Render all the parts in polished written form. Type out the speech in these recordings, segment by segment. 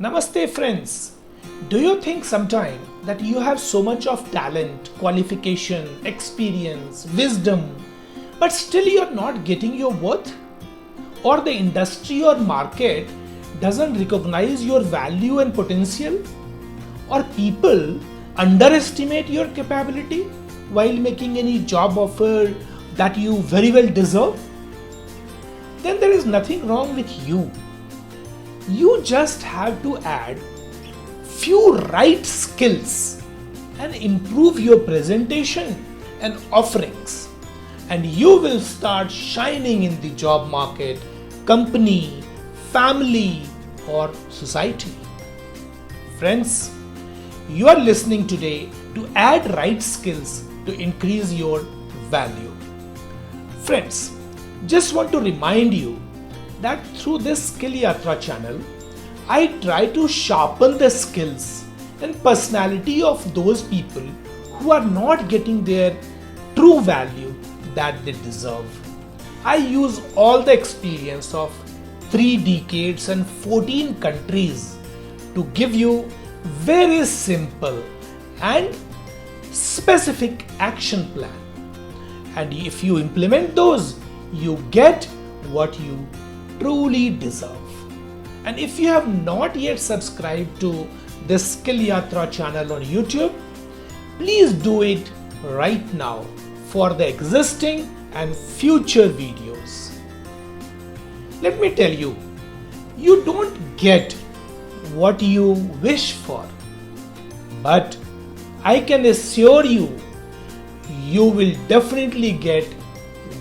Namaste friends. Do you think sometime that you have so much of talent, qualification, experience, wisdom, but still you're not getting your worth? Or the industry or market doesn't recognize your value and potential? Or people underestimate your capability while making any job offer that you very well deserve? Then there is nothing wrong with you. You just have to add few right skills and improve your presentation and offerings, and you will start shining in the job market, company, family, or society. Friends, you are listening today to add right skills to increase your value. Friends, just want to remind you that through this Skill Yatra channel, I try to sharpen the skills and personality of those people who are not getting their true value that they deserve. I use all the experience of 3 decades and 14 countries to give you very simple and specific action plan. And if you implement those, you get what you truly deserve. And if you have not yet subscribed to the Skill Yatra channel on YouTube, please do it right now for the existing and future videos. Let me tell you, you don't get what you wish for, but I can assure you, you will definitely get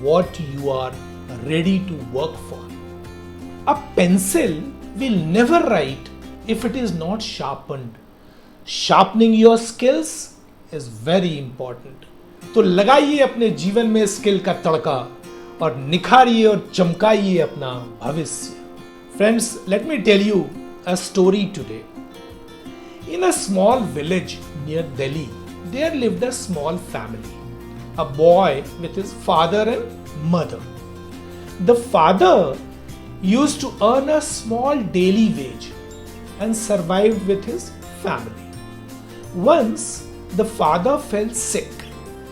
what you are ready to work for. A pencil will never write if it is not sharpened. Sharpening your skills is very important. तो लगाइए अपने जीवन में skill का तड़का और निखारिए और चमकाइए अपना भविष्य. Friends, let me tell you a story today. In a small village near Delhi, there lived a small family. A boy with his father and mother. The father used to earn a small daily wage and survived with his family. Once the father fell sick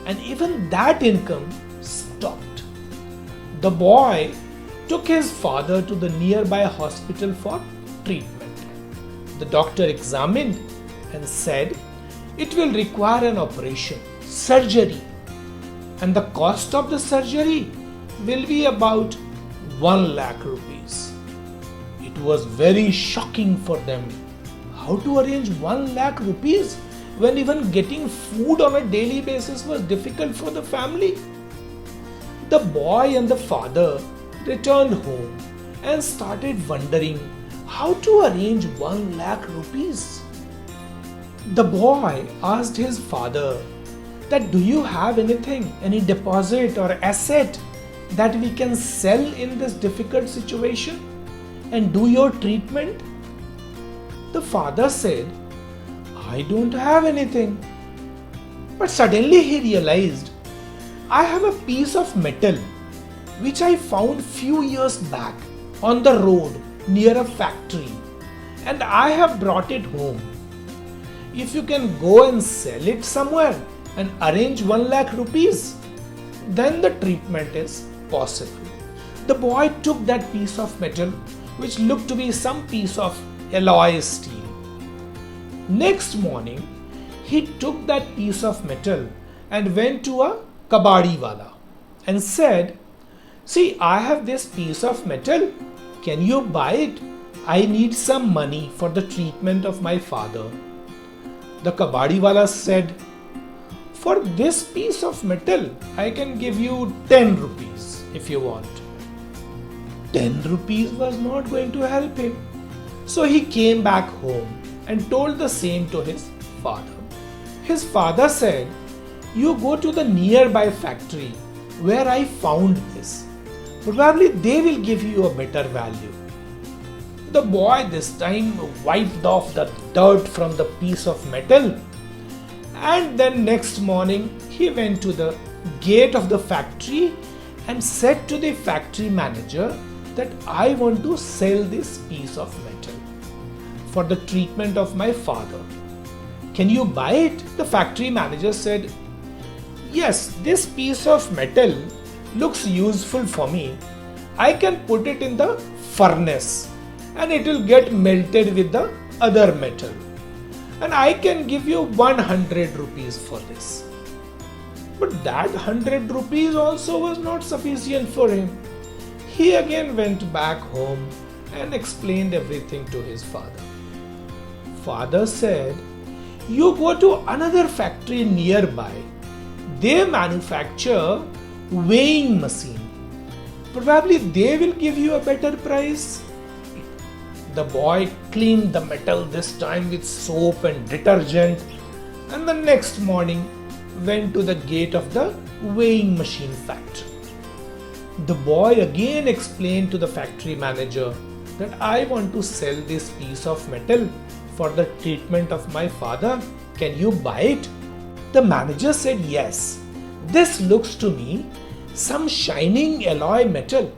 and even that income stopped. The boy took his father to the nearby hospital for treatment. The doctor examined and said it will require an operation, surgery, and the cost of the surgery will be about 1 lakh rupees. It was very shocking for them. How to arrange 1 lakh rupees when even getting food on a daily basis was difficult for the family? The boy and the father returned home and started wondering how to arrange 1 lakh rupees. The boy asked his father that, do you have anything, any deposit or asset that we can sell in this difficult situation and do your treatment? The father said, I don't have anything. But suddenly he realized, I have a piece of metal which I found few years back on the road near a factory, and I have brought it home. If you can go and sell it somewhere and arrange 1 lakh rupees, then the treatment is possible. The boy took that piece of metal, which looked to be some piece of alloy steel. Next morning, he took that piece of metal and went to a kabadi wala and said, see, I have this piece of metal. Can you buy it? I need some money for the treatment of my father. The kabadi wala said, for this piece of metal, I can give you 10 rupees if you want. 10 rupees was not going to help him. So he came back home and told the same to his father. His father said, you go to the nearby factory where I found this. Probably they will give you a better value. The boy this time wiped off the dirt from the piece of metal, and then next morning he went to the gate of the factory and said to the factory manager that I want to sell this piece of metal. for the treatment of my father. Can you buy it? The factory manager said, yes, this piece of metal looks useful for me. I can put it in the furnace and it will get melted with the other metal. And I can give you 100 rupees for this. But that 100 rupees also was not sufficient for him. He again went back home and explained everything to his father. Father said, you go to another factory nearby. They manufacture weighing machine. Probably they will give you a better price. The boy cleaned the metal this time with soap and detergent, and the next morning went to the gate of the weighing machine factory. The boy again explained to the factory manager that I want to sell this piece of metal for the treatment of my father. Can you buy it? The manager said, yes, this looks to me some shining alloy metal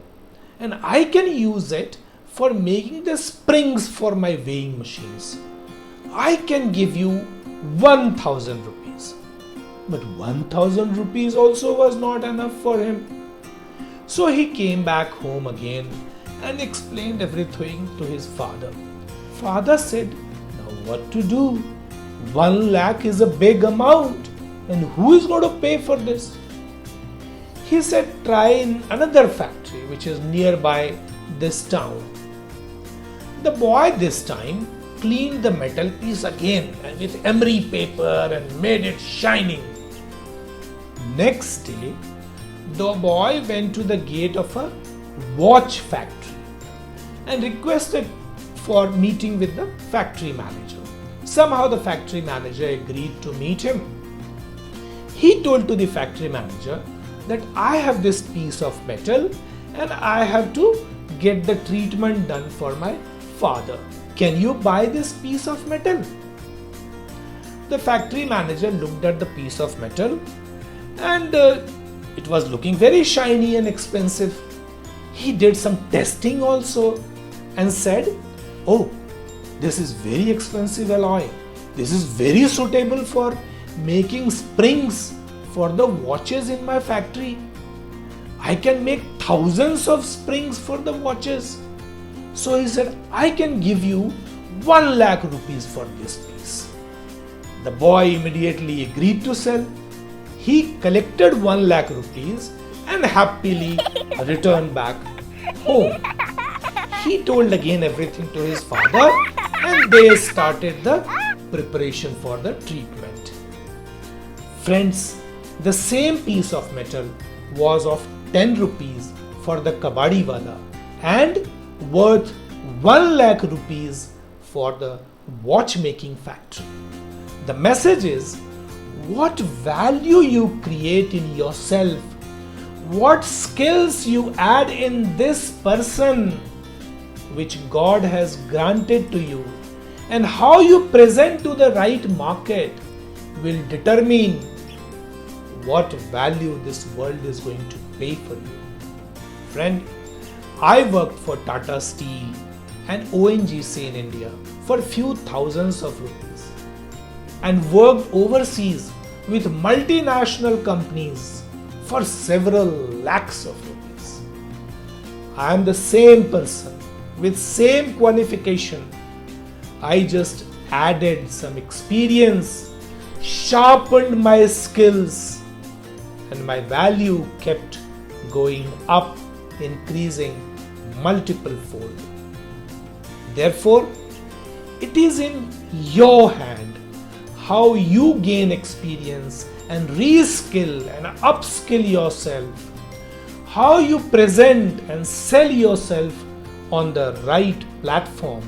and I can use it for making the springs for my weighing machines. I can give you 1000 rupees. But 1000 rupees also was not enough for him. So he came back home again and explained everything to his father. Father said, now what to do? 1 lakh is a big amount and who is going to pay for this? He said, try in another factory which is nearby this town. The boy this time cleaned the metal piece again with emery paper and made it shining. Next day, the boy went to the gate of a watch factory and requested for meeting with the factory manager. Somehow the factory manager agreed to meet him. He told to the factory manager that I have this piece of metal and I have to get the treatment done for my father. Can you buy this piece of metal? The factory manager looked at the piece of metal and it was looking very shiny and expensive. He did some testing also and said, oh, this is very expensive alloy. This is very suitable for making springs for the watches in my factory. I can make thousands of springs for the watches. So he said, I can give you 1 lakh rupees for this piece. The boy immediately agreed to sell. He collected 1 lakh rupees and happily returned back home. He told again everything to his father and they started the preparation for the treatment. Friends, the same piece of metal was of 10 rupees for the kabadi wala and worth 1 lakh rupees for the watchmaking factory. The message is, what value you create in yourself, what skills you add in this person which God has granted to you, and how you present to the right market will determine what value this world is going to pay for you. Friend, I worked for Tata Steel and ONGC in India for few thousands of rupees and worked overseas with multinational companies for several lakhs of rupees. I am the same person with same qualification. I just added some experience, sharpened my skills, and my value kept going up, increasing multiple fold. Therefore, it is in your hand how you gain experience and reskill and upskill yourself, how you present and sell yourself on the right platform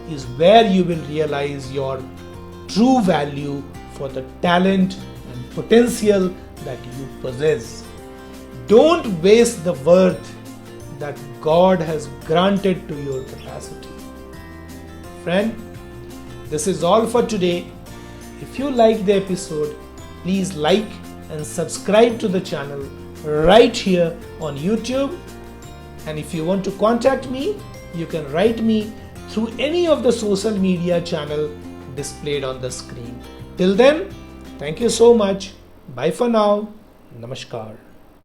is where you will realize your true value for the talent and potential that you possess. Don't waste the worth that God has granted to your capacity. Friend, this is all for today. If you like the episode, please like and subscribe to the channel right here on YouTube. And if you want to contact me, you can write me through any of the social media channel displayed on the screen. Till then, thank you so much. Bye for now. Namaskar.